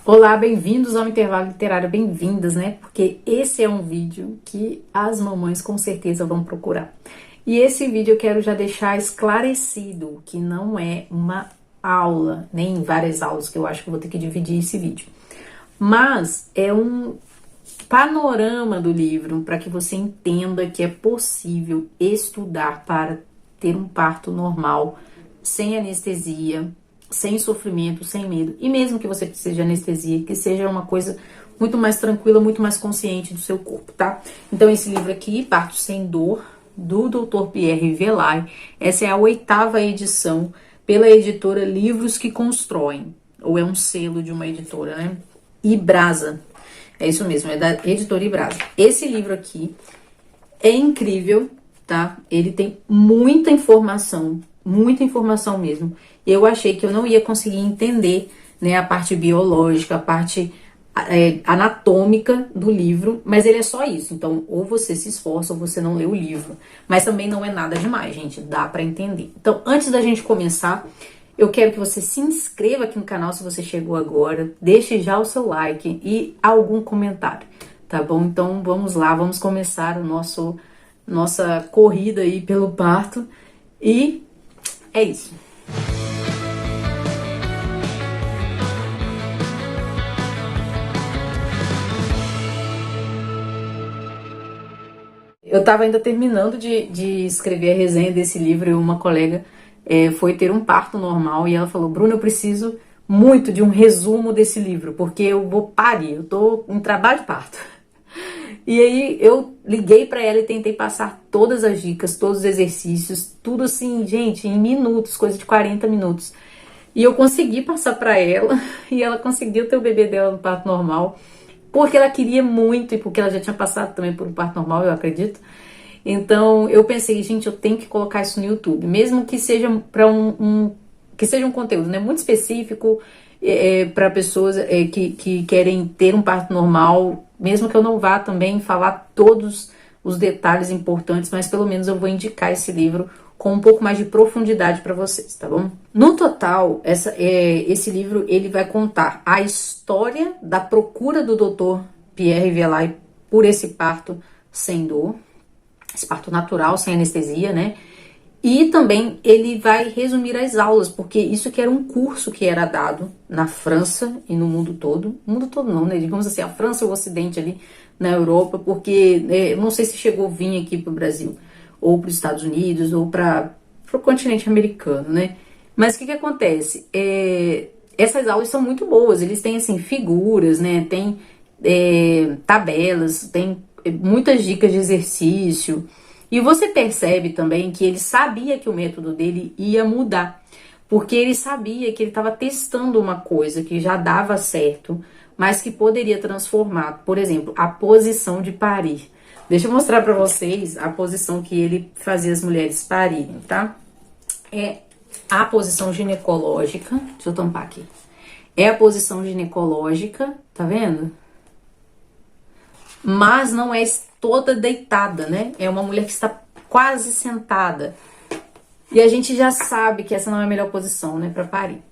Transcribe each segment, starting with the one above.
Olá, bem-vindos ao Intervalo Literário, bem-vindas, né? Porque esse é um vídeo que as mamães com certeza vão procurar. E esse vídeo eu quero já deixar esclarecido que não é uma aula, nem várias aulas, que eu acho que eu vou ter que dividir esse vídeo. Mas é um panorama do livro para que você entenda que é possível estudar para ter um parto normal, sem anestesia, sem sofrimento, sem medo. E mesmo que você precise de anestesia, que seja uma coisa muito mais tranquila, muito mais consciente do seu corpo, tá? Então esse livro aqui, Parto Sem Dor, do Dr. Pierre Velay, essa é a 8ª edição pela editora Livros que Constroem, ou é um selo de uma editora, né? Ibrasa, é isso mesmo, é da editora Ibrasa. Esse livro aqui é incrível, tá? Ele tem muita informação mesmo. Eu achei que eu não ia conseguir entender, né, a parte biológica, a parte anatômica do livro, mas ele é só isso. Então, ou você se esforça ou você não lê o livro. Mas também não é nada demais, gente, dá pra entender. Então, antes da gente começar, eu quero que você se inscreva aqui no canal se você chegou agora, deixe já o seu like e algum comentário, tá bom? Então, vamos lá, vamos começar nossa corrida aí pelo parto e é isso. Eu estava ainda terminando de escrever a resenha desse livro e uma colega foi ter um parto normal e ela falou: Bruna, eu preciso muito de um resumo desse livro, porque eu vou parir, eu tô em trabalho de parto. E aí eu liguei para ela e tentei passar todas as dicas, todos os exercícios, tudo assim, gente, em minutos, coisa de 40 minutos. E eu consegui passar para ela e ela conseguiu ter o bebê dela no parto normal, porque ela queria muito e porque ela já tinha passado também por um parto normal, eu acredito. Então eu pensei, gente, eu tenho que colocar isso no YouTube, mesmo que seja para que seja um conteúdo, né, muito específico para pessoas que querem ter um parto normal, mesmo que eu não vá também falar todos os detalhes importantes, mas pelo menos eu vou indicar esse livro com um pouco mais de profundidade para vocês, tá bom? No total, esse livro ele vai contar a história da procura do Dr. Pierre Velay por esse parto sem dor, esse parto natural, sem anestesia, né? E também ele vai resumir as aulas, porque isso que era um curso que era dado na França e no mundo todo. No mundo todo não, né? Digamos assim, a França e o Ocidente ali na Europa, porque eu não sei se chegou a vir aqui para o Brasil, ou para os Estados Unidos, ou para o continente americano, né? Mas o que acontece? Essas aulas são muito boas, eles têm, assim, figuras, né? Tem tabelas, tem muitas dicas de exercício. E você percebe também que ele sabia que o método dele ia mudar, porque ele sabia que ele estava testando uma coisa que já dava certo, mas que poderia transformar, por exemplo, a posição de parir. Deixa eu mostrar para vocês a posição que ele fazia as mulheres parirem, tá? É a posição ginecológica, deixa eu tampar aqui. É a posição ginecológica, tá vendo? Mas não é toda deitada, né? É uma mulher que está quase sentada. E a gente já sabe que essa não é a melhor posição, né, para parir.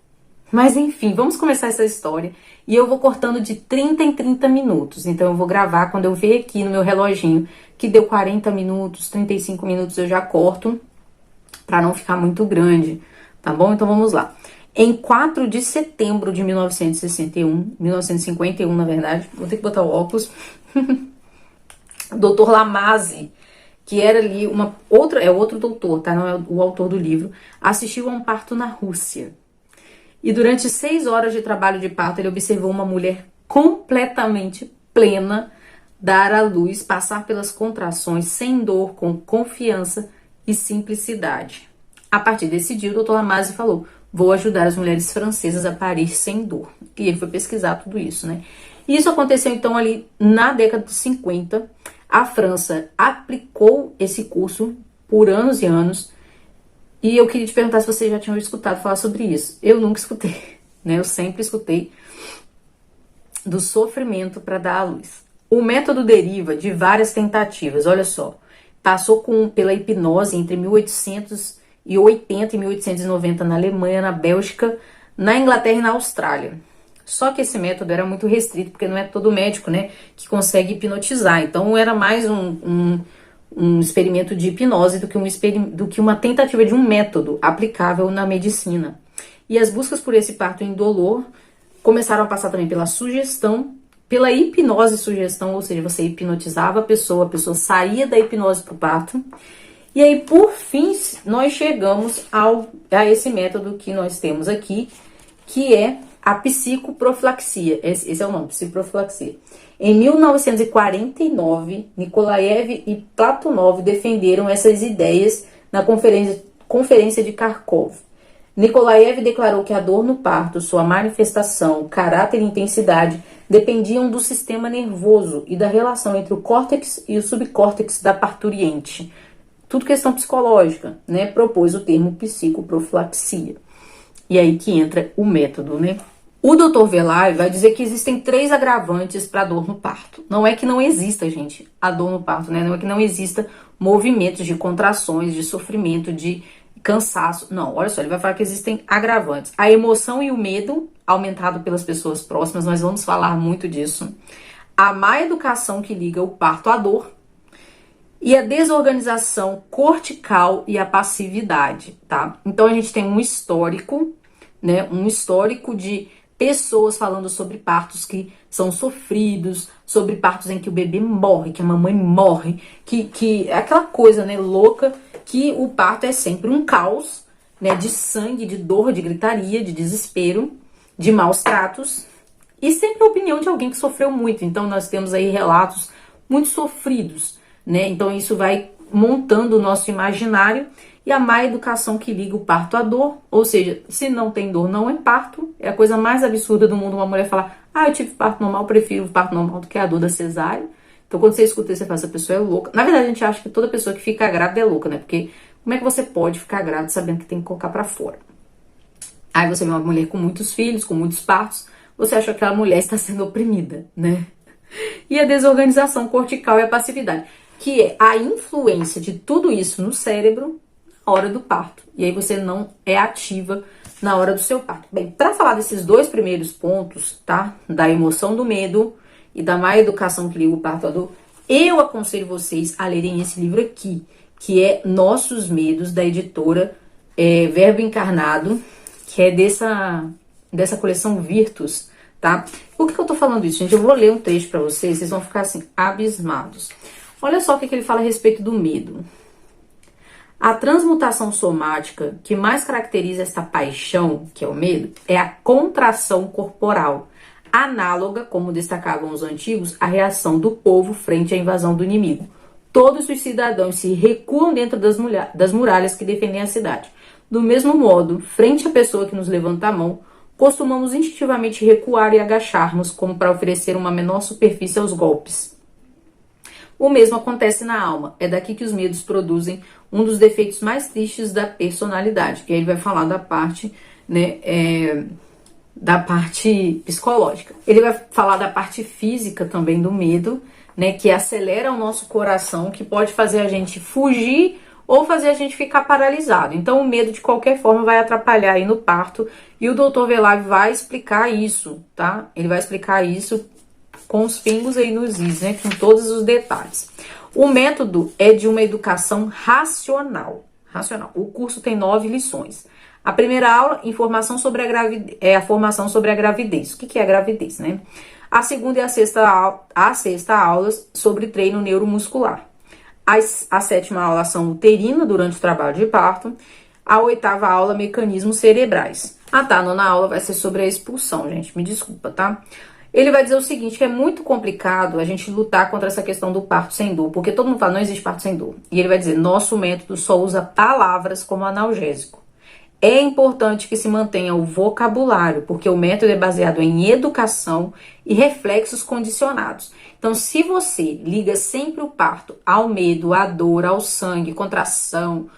Mas enfim, vamos começar essa história. E eu vou cortando de 30 em 30 minutos. Então eu vou gravar quando eu ver aqui no meu reloginho que deu 40 minutos, 35 minutos, eu já corto para não ficar muito grande, tá bom? Então vamos lá. Em 4 de setembro de 1951, na verdade, vou ter que botar o óculos. Dr. Lamaze, que era ali outro doutor, tá? Não é o autor do livro, assistiu a um parto na Rússia. E durante 6 horas de trabalho de parto, ele observou uma mulher completamente plena dar à luz, passar pelas contrações sem dor, com confiança e simplicidade. A partir desse dia, o Dr. Lamaze falou: vou ajudar as mulheres francesas a parir sem dor. E ele foi pesquisar tudo isso, né? E isso aconteceu, então, ali na década de 50. A França aplicou esse curso por anos e anos. E eu queria te perguntar se você já tinha escutado falar sobre isso. Eu nunca escutei, né? Eu sempre escutei do sofrimento para dar à luz. O método deriva de várias tentativas, olha só. Passou pela hipnose entre 1880 e 1890 na Alemanha, na Bélgica, na Inglaterra e na Austrália. Só que esse método era muito restrito, porque não é todo médico, né, que consegue hipnotizar. Então era mais um experimento de hipnose do que uma tentativa de um método aplicável na medicina. E as buscas por esse parto indolor começaram a passar também pela sugestão, pela hipnose sugestão, ou seja, você hipnotizava a pessoa saía da hipnose para o parto. E aí, por fim, nós chegamos a esse método que nós temos aqui, que é a psicoprofilaxia. Esse é o nome, psicoprofilaxia. Em 1949, Nikolaev e Platonov defenderam essas ideias na Conferência de Kharkov. Nikolaev declarou que a dor no parto, sua manifestação, caráter e intensidade dependiam do sistema nervoso e da relação entre o córtex e o subcórtex da parturiente. Tudo questão psicológica, né? Propôs o termo psicoprofilaxia. E aí que entra o método, né? O Dr. Velav vai dizer que existem 3 agravantes para a dor no parto. Não é que não exista, gente, a dor no parto, né? Não é que não exista movimentos de contrações, de sofrimento, de cansaço. Não, olha só, ele vai falar que existem agravantes. A emoção e o medo, aumentado pelas pessoas próximas, nós vamos falar muito disso. A má educação que liga o parto à dor. E a desorganização cortical e a passividade, tá? Então a gente tem um histórico, né? Um histórico de pessoas falando sobre partos que são sofridos, sobre partos em que o bebê morre, que a mamãe morre, que é aquela coisa, né, louca, que o parto é sempre um caos, né, de sangue, de dor, de gritaria, de desespero, de maus tratos, e sempre a opinião de alguém que sofreu muito. Então nós temos aí relatos muito sofridos, né? Então isso vai montando o nosso imaginário. E a má educação que liga o parto à dor, ou seja, se não tem dor, não é parto. É a coisa mais absurda do mundo uma mulher falar: ah, eu tive parto normal, prefiro o parto normal do que a dor da cesárea. Então quando você escuta isso, você fala, essa pessoa é louca. Na verdade a gente acha que toda pessoa que fica grávida é louca, né? Porque como é que você pode ficar grávida sabendo que tem que colocar pra fora? Aí você vê uma mulher com muitos filhos, com muitos partos, você acha que aquela mulher está sendo oprimida, né? E a desorganização cortical e a passividade, que é a influência de tudo isso no cérebro na hora do parto. E aí você não é ativa na hora do seu parto. Bem, para falar desses 2 primeiros pontos, tá? Da emoção do medo e da má educação que liga o parto à dor, eu aconselho vocês a lerem esse livro aqui, que é Nossos Medos, da editora Verbo Encarnado, que é dessa coleção Virtus, tá? Por que eu tô falando isso, gente? Eu vou ler um trecho para vocês vão ficar assim, abismados. Olha só o que ele fala a respeito do medo. A transmutação somática que mais caracteriza esta paixão, que é o medo, é a contração corporal, análoga, como destacavam os antigos, à reação do povo frente à invasão do inimigo. Todos os cidadãos se recuam dentro das muralhas que defendem a cidade. Do mesmo modo, frente à pessoa que nos levanta a mão, costumamos instintivamente recuar e agachar-nos, como para oferecer uma menor superfície aos golpes. O mesmo acontece na alma. É daqui que os medos produzem um dos defeitos mais tristes da personalidade. Que aí ele vai falar da parte, né, da parte psicológica. Ele vai falar da parte física também do medo, né, que acelera o nosso coração, que pode fazer a gente fugir ou fazer a gente ficar paralisado. Então o medo de qualquer forma vai atrapalhar aí no parto. E o Dr. Velav vai explicar isso, tá? Ele vai explicar isso com os pingos aí nos is, né? Com todos os detalhes. O método é de uma educação racional. O curso tem 9 lições. A primeira aula, informação sobre a gravidez, é a formação sobre a gravidez. O que é a gravidez, né? A segunda e a sexta aulas sobre treino neuromuscular. A 7ª aula, ação uterina durante o trabalho de parto. A 8ª aula, mecanismos cerebrais. Ah, tá, a 9ª aula vai ser sobre a expulsão, gente, me desculpa, tá? Ele vai dizer o seguinte, que é muito complicado a gente lutar contra essa questão do parto sem dor, porque todo mundo fala, não existe parto sem dor. E ele vai dizer, nosso método só usa palavras como analgésico. É importante que se mantenha o vocabulário, porque o método é baseado em educação e reflexos condicionados. Então, se você liga sempre o parto ao medo, à dor, ao sangue, contração,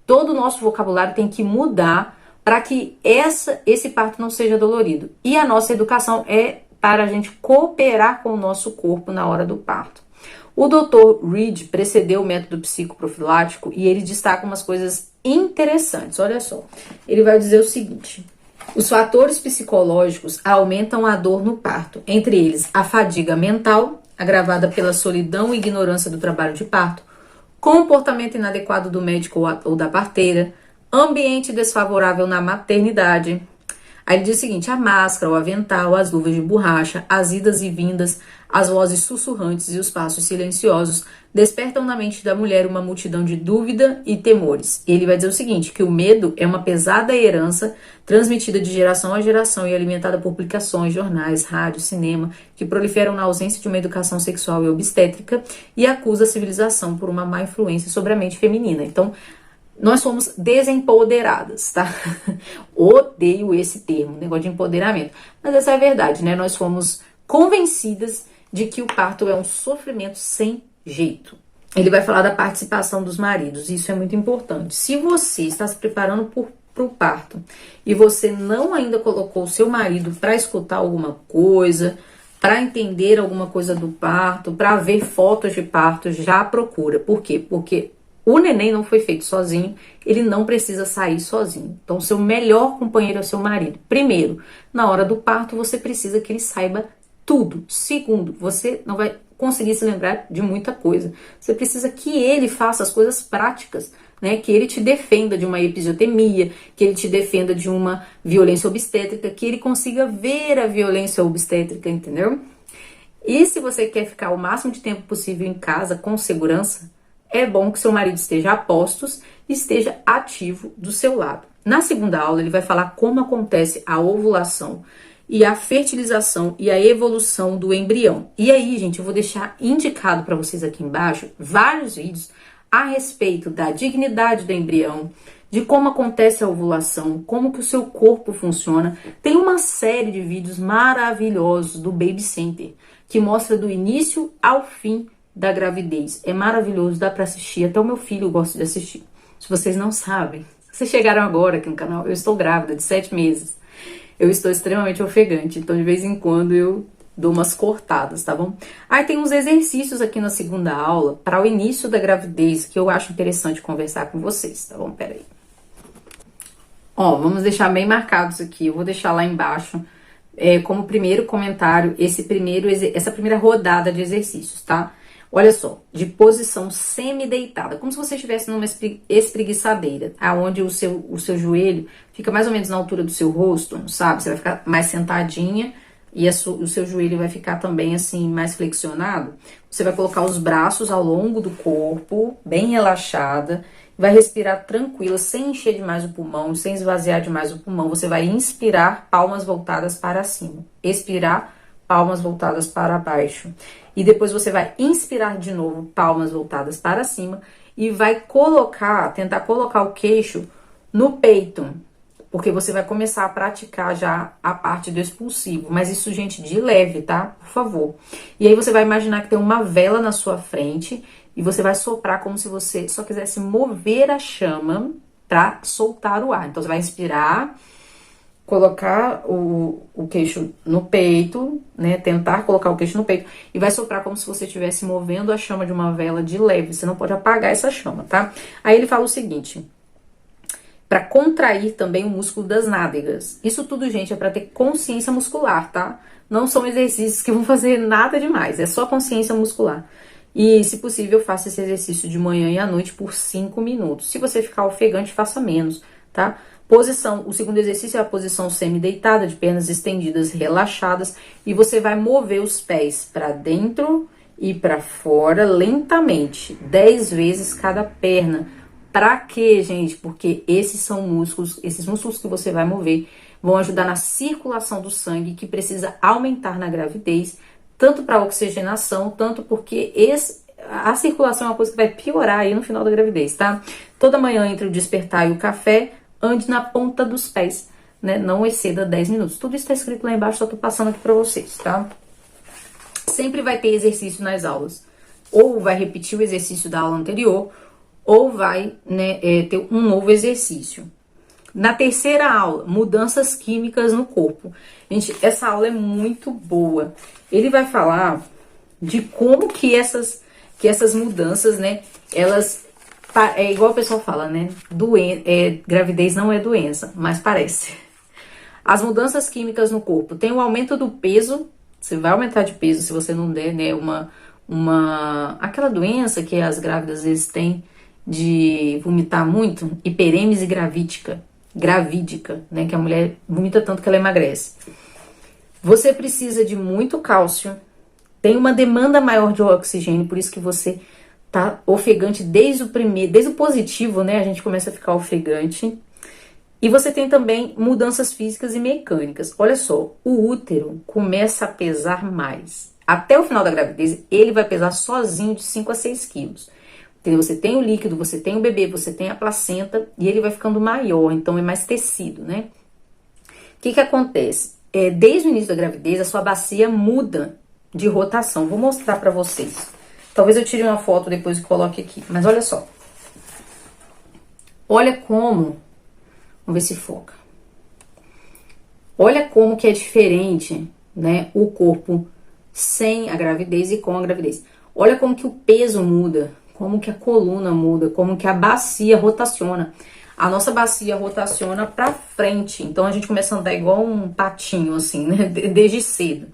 todo o nosso vocabulário tem que mudar para que esse parto não seja dolorido. E a nossa educação é para a gente cooperar com o nosso corpo na hora do parto. O Dr. Reed precedeu o método psicoprofilático e ele destaca umas coisas interessantes. Olha só, ele vai dizer o seguinte, Os fatores psicológicos aumentam a dor no parto, entre eles a fadiga mental, agravada pela solidão e ignorância do trabalho de parto, comportamento inadequado do médico ou da parteira, ambiente desfavorável na maternidade. Aí ele diz o seguinte: a máscara, o avental, as luvas de borracha, as idas e vindas, as vozes sussurrantes e os passos silenciosos despertam na mente da mulher uma multidão de dúvida e temores. Ele vai dizer o seguinte, que o medo é uma pesada herança transmitida de geração a geração e alimentada por publicações, jornais, rádio, cinema, que proliferam na ausência de uma educação sexual e obstétrica e acusa a civilização por uma má influência sobre a mente feminina. Então, nós somos desempoderadas, tá? Odeio esse termo, negócio de empoderamento. Mas essa é a verdade, né? Nós fomos convencidas de que o parto é um sofrimento sem jeito. Ele vai falar da participação dos maridos, isso é muito importante. Se você está se preparando para o parto e você não ainda colocou o seu marido para escutar alguma coisa, para entender alguma coisa do parto, para ver fotos de parto, já procura. Por quê? Porque o neném não foi feito sozinho, ele não precisa sair sozinho. Então, o seu melhor companheiro é o seu marido. Primeiro, na hora do parto, você precisa que ele saiba tudo. Segundo, você não vai conseguir se lembrar de muita coisa. Você precisa que ele faça as coisas práticas, né? Que ele te defenda de uma episiotomia, que ele te defenda de uma violência obstétrica, que ele consiga ver a violência obstétrica, entendeu? E se você quer ficar o máximo de tempo possível em casa com segurança, é bom que seu marido esteja a postos e esteja ativo do seu lado. Na segunda aula, ele vai falar como acontece a ovulação e a fertilização e a evolução do embrião. E aí, gente, eu vou deixar indicado para vocês aqui embaixo vários vídeos a respeito da dignidade do embrião, de como acontece a ovulação, como que o seu corpo funciona. Tem uma série de vídeos maravilhosos do Baby Center, que mostra do início ao fim da gravidez. É maravilhoso, dá para assistir, até o meu filho gosta de assistir. Se vocês não sabem, vocês chegaram agora aqui no canal, eu estou grávida de 7 meses. Eu estou extremamente ofegante, então de vez em quando eu dou umas cortadas, tá bom? Aí tem uns exercícios aqui na segunda aula para o início da gravidez que eu acho interessante conversar com vocês, tá bom? Pera aí. Ó, vamos deixar bem marcados aqui, eu vou deixar lá embaixo como primeiro comentário essa primeira rodada de exercícios, tá? Olha só, de posição semi-deitada, como se você estivesse numa espreguiçadeira, aonde o seu joelho fica mais ou menos na altura do seu rosto, sabe? Você vai ficar mais sentadinha e o seu joelho vai ficar também assim, mais flexionado. Você vai colocar os braços ao longo do corpo, bem relaxada, vai respirar tranquila, sem encher demais o pulmão, sem esvaziar demais o pulmão. Você vai inspirar, palmas voltadas para cima, expirar, palmas voltadas para baixo. E depois você vai inspirar de novo, palmas voltadas para cima, e vai tentar colocar o queixo no peito, porque você vai começar a praticar já a parte do expulsivo. Mas isso, gente, de leve, tá? Por favor. E aí você vai imaginar que tem uma vela na sua frente, e você vai soprar como se você só quisesse mover a chama para soltar o ar. Então você vai inspirar, colocar o queixo no peito, né? Tentar colocar o queixo no peito e vai soprar como se você estivesse movendo a chama de uma vela de leve. Você não pode apagar essa chama, tá? Aí ele fala o seguinte: para contrair também o músculo das nádegas. Isso tudo, gente, é para ter consciência muscular, tá? Não são exercícios que vão fazer nada demais, é só consciência muscular. E, se possível, faça esse exercício de manhã e à noite por 5 minutos. Se você ficar ofegante, faça menos, tá? O segundo exercício é a posição semi-deitada, de pernas estendidas, relaxadas, e você vai mover os pés para dentro e para fora lentamente, 10 vezes cada perna. Pra quê, gente? Porque esses músculos que você vai mover vão ajudar na circulação do sangue, que precisa aumentar na gravidez, tanto para oxigenação, tanto porque a circulação é uma coisa que vai piorar aí no final da gravidez, tá? Toda manhã, entre o despertar e o café, ande na ponta dos pés, né? Não exceda 10 minutos. Tudo isso tá escrito lá embaixo, só tô passando aqui pra vocês, tá? Sempre vai ter exercício nas aulas. Ou vai repetir o exercício da aula anterior, ou vai, né, ter um novo exercício. Na terceira aula, mudanças químicas no corpo. Gente, essa aula é muito boa. Ele vai falar de como que essas mudanças, né, elas... É igual o pessoal fala, né? Gravidez não é doença, mas parece. As mudanças químicas no corpo. Tem o aumento do peso. Você vai aumentar de peso se você não der, né, aquela doença que as grávidas às vezes têm de vomitar muito, hiperêmese gravídica, né, que a mulher vomita tanto que ela emagrece. Você precisa de muito cálcio, tem uma demanda maior de oxigênio, por isso que você tá ofegante desde o positivo, né, a gente começa a ficar ofegante. E você tem também mudanças físicas e mecânicas. Olha só, o útero começa a pesar mais. Até o final da gravidez, ele vai pesar sozinho de 5 a 6 quilos. Entendeu? Você tem o líquido, você tem o bebê, você tem a placenta e ele vai ficando maior, então é mais tecido, né? O que acontece? Desde o início da gravidez, a sua bacia muda de rotação. Vou mostrar pra vocês. Talvez eu tire uma foto depois e coloque aqui. Mas olha só. Olha como... Vamos ver se foca. Olha como que é diferente, né, o corpo sem a gravidez e com a gravidez. Olha como que o peso muda, como que a coluna muda, como que a bacia rotaciona. A nossa bacia rotaciona pra frente, então a gente começa a andar igual um patinho, assim, né, desde cedo.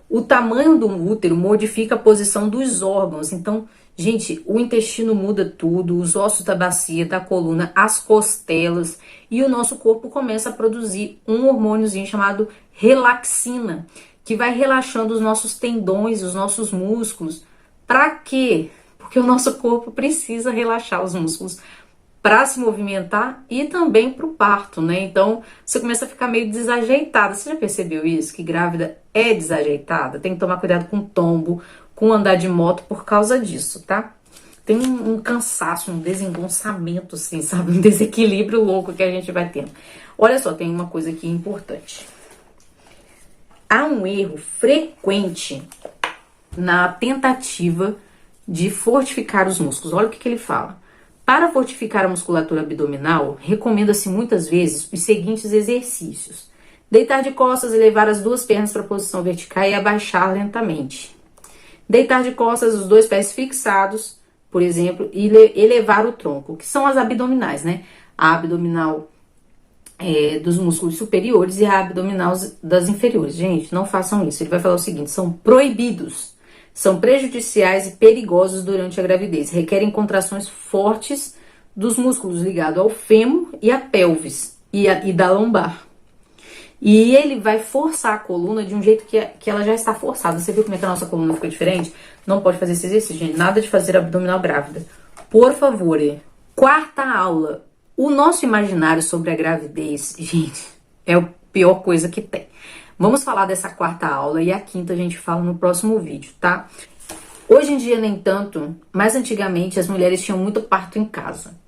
O tamanho do útero modifica a posição dos órgãos, então... Gente, o intestino muda tudo, os ossos da bacia, da coluna, as costelas, e o nosso corpo começa a produzir um hormôniozinho chamado relaxina, que vai relaxando os nossos tendões, os nossos músculos. Pra quê? Porque o nosso corpo precisa relaxar os músculos para se movimentar e também para o parto, né? Então, você começa a ficar meio desajeitada. Você já percebeu isso? Que grávida é desajeitada? Tem que tomar cuidado com tombo, com andar de moto por causa disso, tá? Tem um cansaço, um desengonçamento, assim, sabe? Um desequilíbrio louco que a gente vai tendo. Olha só, tem uma coisa aqui importante. Há um erro frequente na tentativa de fortificar os músculos. Olha o que ele fala. Para fortificar a musculatura abdominal, recomenda-se muitas vezes os seguintes exercícios. Deitar de costas e levar as duas pernas para a posição vertical e abaixar lentamente. Deitar de costas, os dois pés fixados, por exemplo, e elevar o tronco, que são as abdominais, né? A abdominal dos músculos superiores e a abdominal das inferiores. Gente, não façam isso. Ele vai falar o seguinte, são proibidos, são prejudiciais e perigosos durante a gravidez. Requerem contrações fortes dos músculos ligados ao fêmur e à pelvis e da lombar. E ele vai forçar a coluna de um jeito que ela já está forçada. Você viu como é que a nossa coluna fica diferente? Não pode fazer esse exercício, gente. Nada de fazer abdominal grávida. Por favor. Quarta aula. O nosso imaginário sobre a gravidez, gente, é a pior coisa que tem. Vamos falar dessa quarta aula e a quinta a gente fala no próximo vídeo, tá? Hoje em dia, nem tanto, mas antigamente as mulheres tinham muito parto em casa.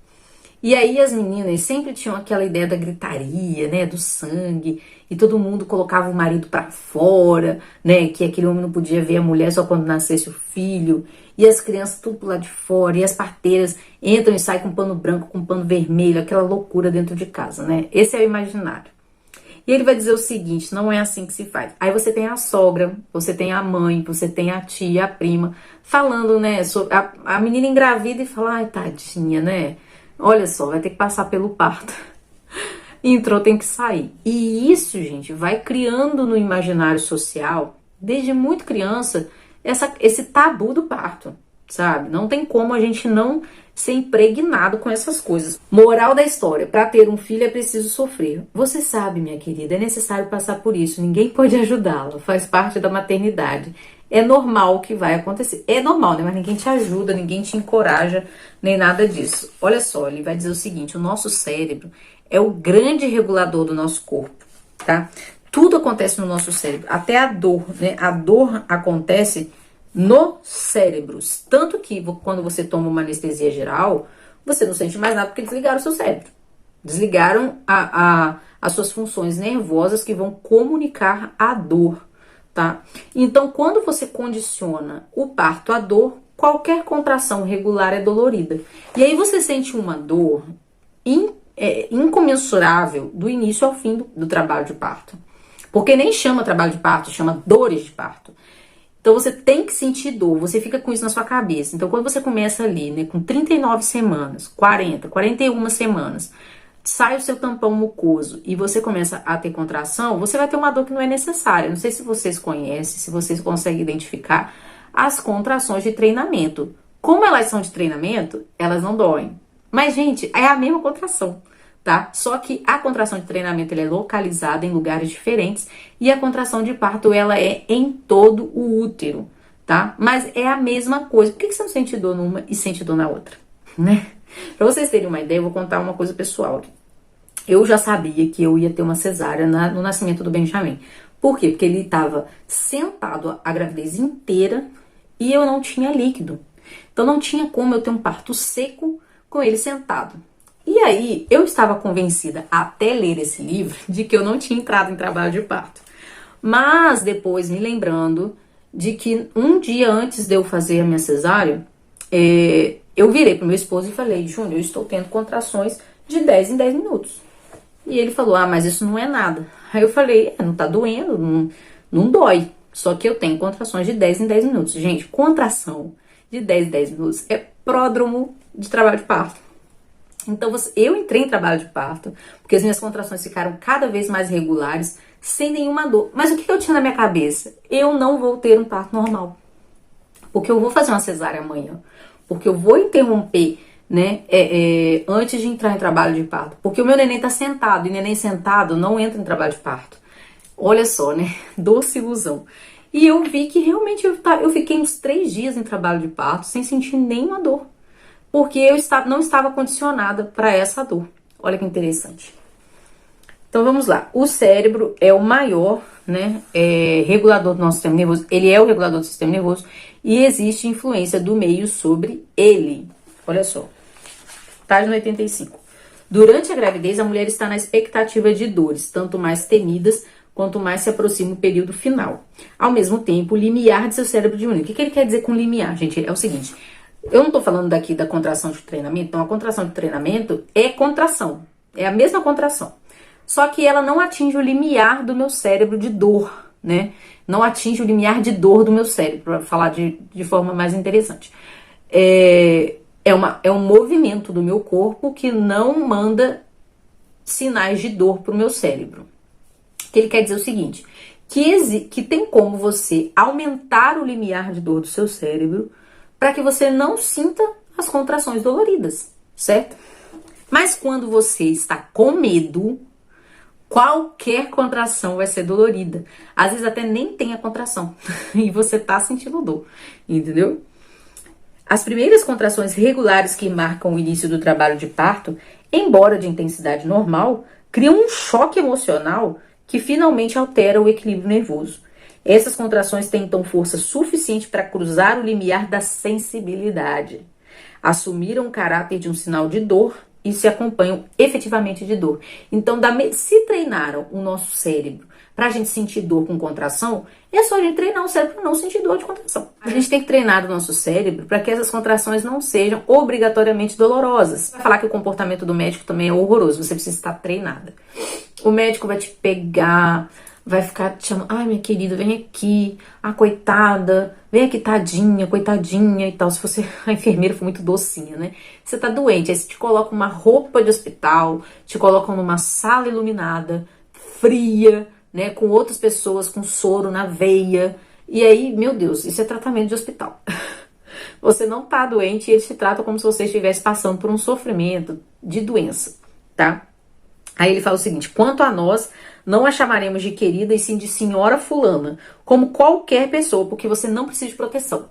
E aí as meninas sempre tinham aquela ideia da gritaria, né, do sangue, e todo mundo colocava o marido pra fora, né, que aquele homem não podia ver a mulher só quando nascesse o filho, e as crianças tudo pro lado de fora, e as parteiras entram e saem com pano branco, com pano vermelho, aquela loucura dentro de casa, né, esse é o imaginário. E ele vai dizer o seguinte, não é assim que se faz. Aí você tem a sogra, você tem a mãe, você tem a tia, a prima, falando, né, sobre a menina engravida e fala, ai, tadinha, né, olha só, vai ter que passar pelo parto. Entrou, tem que sair. E isso, gente, vai criando no imaginário social, desde muito criança, esse tabu do parto, sabe? Não tem como a gente não ser impregnado com essas coisas. Moral da história, para ter um filho é preciso sofrer. Você sabe, minha querida, é necessário passar por isso. Ninguém pode ajudá-la, faz parte da maternidade. É normal o que vai acontecer. É normal, né? Mas ninguém te ajuda, ninguém te encoraja, nem nada disso. Olha só, ele vai dizer o seguinte, o nosso cérebro é o grande regulador do nosso corpo, tá? Tudo acontece no nosso cérebro, até a dor, né? A dor acontece no cérebro. Tanto que quando você toma uma anestesia geral, você não sente mais nada porque desligaram o seu cérebro. Desligaram as suas funções nervosas que vão comunicar a dor. Tá? Então, quando você condiciona o parto à dor, qualquer contração regular é dolorida. E aí você sente uma dor incomensurável do início ao fim do trabalho de parto. Porque nem chama trabalho de parto, chama dores de parto. Então você tem que sentir dor, você fica com isso na sua cabeça. Então quando você começa ali, né, com 39 semanas, 40, 41 semanas, sai o seu tampão mucoso e você começa a ter contração, você vai ter uma dor que não é necessária. Não sei se vocês conhecem, se vocês conseguem identificar as contrações de treinamento. Como elas são de treinamento, elas não doem. Mas, gente, é a mesma contração, tá? Só que a contração de treinamento ela é localizada em lugares diferentes e a contração de parto ela é em todo o útero, tá? Mas é a mesma coisa. Por que você não sente dor numa e sente dor na outra, né? Pra vocês terem uma ideia, eu vou contar uma coisa pessoal aqui. Eu já sabia que eu ia ter uma cesárea no nascimento do Benjamin. Por quê? Porque ele estava sentado a gravidez inteira e eu não tinha líquido. Então não tinha como eu ter um parto seco com ele sentado. E aí eu estava convencida, até ler esse livro, de que eu não tinha entrado em trabalho de parto. Mas depois me lembrando de que um dia antes de eu fazer a minha cesárea, eu virei pro meu esposo e falei: Júnior, eu estou tendo contrações de 10 em 10 minutos. E ele falou: ah, mas isso não é nada. Aí eu falei: não tá doendo, não dói. Só que eu tenho contrações de 10 em 10 minutos. Gente, contração de 10 em 10 minutos é pródromo de trabalho de parto. Então eu entrei em trabalho de parto porque as minhas contrações ficaram cada vez mais regulares, sem nenhuma dor. Mas o que eu tinha na minha cabeça? Eu não vou ter um parto normal. Porque eu vou fazer uma cesárea amanhã. Porque eu vou interromper, né, antes de entrar em trabalho de parto. Porque o meu neném tá sentado, e neném sentado não entra em trabalho de parto. Olha só, né, doce ilusão. E eu vi que realmente eu fiquei uns 3 dias em trabalho de parto sem sentir nenhuma dor. Porque eu não estava condicionada para essa dor. Olha que interessante. Então vamos lá. O cérebro é o maior, né, regulador do nosso sistema nervoso. Ele é o regulador do sistema nervoso e existe influência do meio sobre ele. Olha só. Página 85. Durante a gravidez, a mulher está na expectativa de dores, tanto mais temidas quanto mais se aproxima o período final. Ao mesmo tempo, o limiar de seu cérebro diminui. O que ele quer dizer com limiar, gente? É o seguinte: eu não estou falando daqui da contração de treinamento. Então, a contração de treinamento é contração. É a mesma contração. Só que ela não atinge o limiar do meu cérebro de dor, né? Não atinge o limiar de dor do meu cérebro, para falar de forma mais interessante. É um movimento do meu corpo que não manda sinais de dor para o meu cérebro. Que ele quer dizer o seguinte: que tem como você aumentar o limiar de dor do seu cérebro para que você não sinta as contrações doloridas, certo? Mas quando você está com medo, qualquer contração vai ser dolorida. Às vezes até nem tem a contração e você tá sentindo dor, entendeu? As primeiras contrações regulares que marcam o início do trabalho de parto, embora de intensidade normal, criam um choque emocional que finalmente altera o equilíbrio nervoso. Essas contrações têm então força suficiente para cruzar o limiar da sensibilidade, assumiram o caráter de um sinal de dor e se acompanham efetivamente de dor. Então, se treinaram o nosso cérebro para a gente sentir dor com contração, é só a gente treinar o cérebro para não sentir dor de contração. A gente tem que treinar o nosso cérebro para que essas contrações não sejam obrigatoriamente dolorosas. Vai falar que o comportamento do médico também é horroroso, você precisa estar treinada. O médico vai te pegar, vai ficar te chamando: ai, minha querida, vem aqui, coitada, vem aqui, tadinha, coitadinha e tal. Se você, a enfermeira for muito docinha, né? Você tá doente, aí você te coloca uma roupa de hospital, te colocam numa sala iluminada, fria, né? Com outras pessoas com soro na veia. E aí, meu Deus, isso é tratamento de hospital. Você não tá doente e eles te tratam como se você estivesse passando por um sofrimento de doença, tá? Aí ele fala o seguinte: quanto a nós, não a chamaremos de querida e sim de senhora fulana, como qualquer pessoa, porque você não precisa de proteção.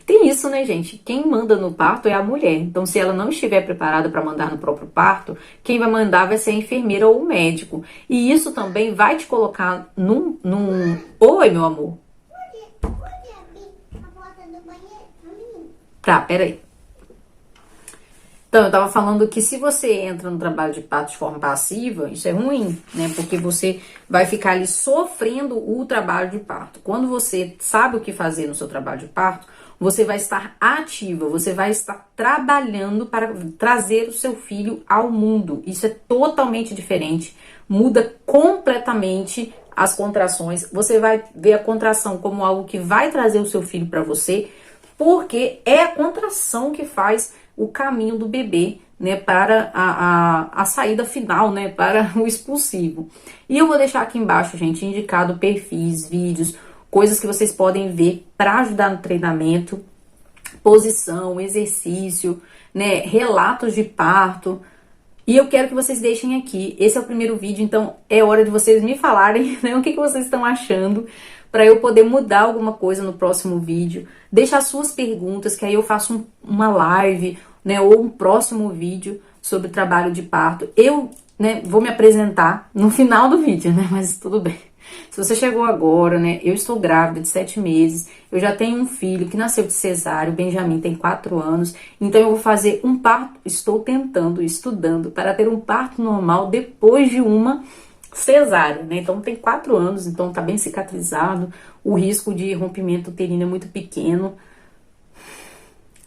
Tem isso, né, gente? Quem manda no parto é a mulher. Então, se ela não estiver preparada para mandar no próprio parto, quem vai mandar vai ser a enfermeira ou o médico. E isso também vai te colocar num... Oi, meu amor. Tá, peraí. Então, eu tava falando que se você entra no trabalho de parto de forma passiva, isso é ruim, né? Porque você vai ficar ali sofrendo o trabalho de parto. Quando você sabe o que fazer no seu trabalho de parto, você vai estar ativa, você vai estar trabalhando para trazer o seu filho ao mundo. Isso é totalmente diferente, muda completamente as contrações. Você vai ver a contração como algo que vai trazer o seu filho para você, porque é a contração que faz o caminho do bebê né, para a saída final, né, para o expulsivo. E eu vou deixar aqui embaixo, gente, indicado perfis, vídeos, coisas que vocês podem ver para ajudar no treinamento, posição, exercício, né, relatos de parto. E eu quero que vocês deixem aqui, esse é o primeiro vídeo, então é hora de vocês me falarem, né, o que vocês estão achando, para eu poder mudar alguma coisa no próximo vídeo. Deixa as suas perguntas, que aí eu faço uma live, né, ou um próximo vídeo sobre trabalho de parto. Eu, né, vou me apresentar no final do vídeo, né, mas tudo bem. Se você chegou agora, né, eu estou grávida de 7 meses, eu já tenho um filho que nasceu de cesárea, o Benjamin tem 4 anos, então eu vou fazer um parto, estou tentando, estudando, para ter um parto normal depois de uma cesárea, né, então tem 4 anos, então tá bem cicatrizado, o risco de rompimento uterino é muito pequeno,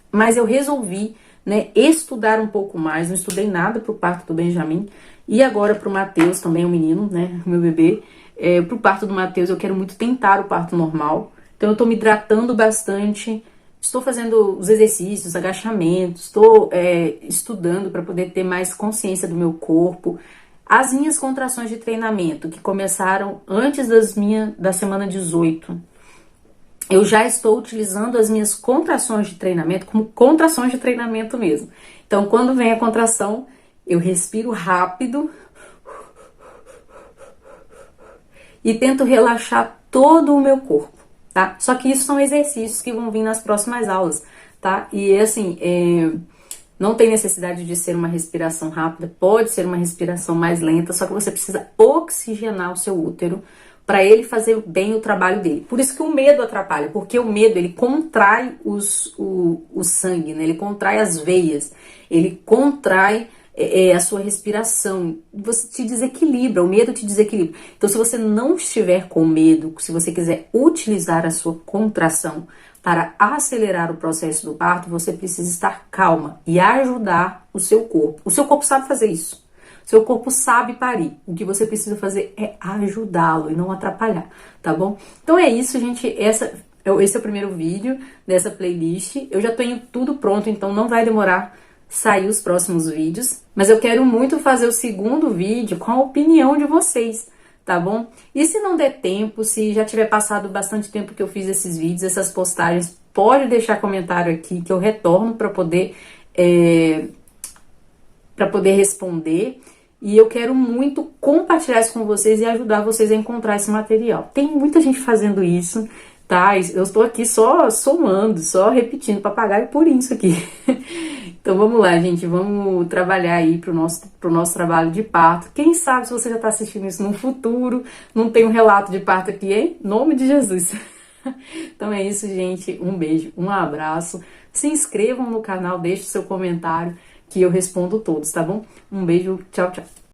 mas eu resolvi, né, estudar um pouco mais, não estudei nada pro parto do Benjamin, e agora pro Matheus, também o menino, né, meu bebê. Pro parto do Matheus eu quero muito tentar o parto normal, então eu tô me hidratando bastante, estou fazendo os exercícios, agachamentos, estou estudando para poder ter mais consciência do meu corpo. As minhas contrações de treinamento, que começaram antes da semana 18, eu já estou utilizando as minhas contrações de treinamento como contrações de treinamento mesmo. Então quando vem a contração, eu respiro rápido, e tento relaxar todo o meu corpo, tá? Só que isso são exercícios que vão vir nas próximas aulas, tá? E assim, não tem necessidade de ser uma respiração rápida, pode ser uma respiração mais lenta, só que você precisa oxigenar o seu útero para ele fazer bem o trabalho dele. Por isso que o medo atrapalha, porque o medo, ele contrai o sangue, né? Ele contrai as veias, ele contrai a sua respiração, você te desequilibra, o medo te desequilibra. Então, se você não estiver com medo, se você quiser utilizar a sua contração para acelerar o processo do parto, você precisa estar calma e ajudar o seu corpo. O seu corpo sabe fazer isso. O seu corpo sabe parir. O que você precisa fazer é ajudá-lo e não atrapalhar, tá bom? Então é isso, gente. Esse é o primeiro vídeo dessa playlist. Eu já tenho tudo pronto, então não vai demorar sair os próximos vídeos, mas eu quero muito fazer o segundo vídeo com a opinião de vocês, tá bom? E se não der tempo, se já tiver passado bastante tempo que eu fiz esses vídeos, essas postagens, pode deixar comentário aqui que eu retorno para poder responder. E eu quero muito compartilhar isso com vocês e ajudar vocês a encontrar esse material. Tem muita gente fazendo isso, tá? Eu estou aqui só somando, só repetindo, papagaio por isso aqui. Então vamos lá, gente, vamos trabalhar aí pro nosso trabalho de parto. Quem sabe se você já está assistindo isso no futuro, não tem um relato de parto aqui, em nome de Jesus. Então é isso, gente, um beijo, um abraço, se inscrevam no canal, deixe seu comentário que eu respondo todos, tá bom? Um beijo, tchau, tchau.